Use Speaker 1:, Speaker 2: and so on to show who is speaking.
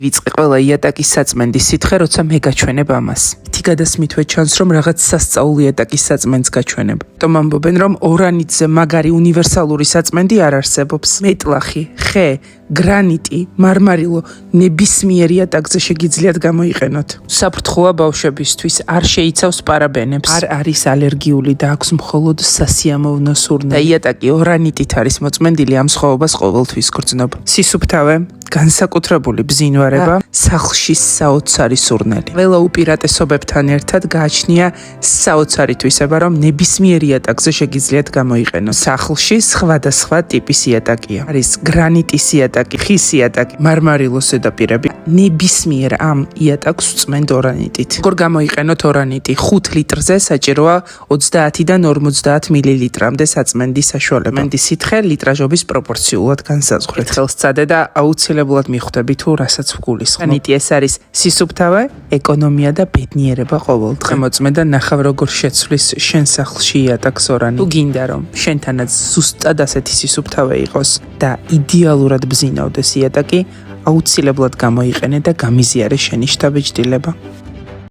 Speaker 1: ვიწყე ყველა იატაკის საწმენდის სითხე, როცა მე გაჩვენებ ამას. Ერთი გადასმითვე ჩანს, რომ რაღაც სასწაული იატაკის საწმენს გაჩვენებ. თომ ამბობენ, რომ ორანიტზე მაგარი უნივერსალური საწმენდი არ არსებობს. მეტლახი, ხე, გრანიტი, მარმარილო, ნებისმიერ იატაკზე შეგიძლიათ გამოიყენოთ. საფრთხოა ბავშვებისთვის, არ შეიცავს პარაბენებს, არ არის ალერგიული და აქვს მხოლოდ სასიამოვნო სურნელი. და იატაკი ორანიტით არის მოწმენდილი, ამ სხვაობას ყოველთვის გრძნობ. სისუფთავე, განსაკუთრებული ბზინვარება, სახლში საოცარი სურნელი. ყველა უპირატესობებთან ერთად გააჩნია საოცარი თვისება, რომ ნებისმიერ იატაკზე შეგიძლიათ გამოიყენოთ. სახლში სხვადასხვა ტიპის იატაკია. არის გრანიტის იატაკი, ხის იატაკი, მარმარილოს ზედაპირები. ნებისმიერ ამ იატაკს ვწმენთ ორანიტით. როგორ გამოიყენოთ ორანიტი? 5 ლიტრზე საჭიროა 30-დან 50 მილilitrამდე საწმენდის საშუალება. საწმენდის სითხელიტრაჟობის პროპორციულად განსაზღვრეთ. ხელს წადე და აუცილებლად მიხვდები თუ რასაც ვგულისხმობ. ორანიტი ეს არის სისუფთავე, ეკონომია და ბედნიერება ყოველდღე. მოწმე და ნახავ როგორ შეცვლის შენ სახლში იატაკს ორანიტი. თუ გინდა რომ შენთანაც ზუსტად ასეთი სისუფთავე იყოს და იდეალურად ბზინავდეს იატაკი, აუცილებლად გამოიყენე და გამიზიარე შენი შთაბეჭდილება.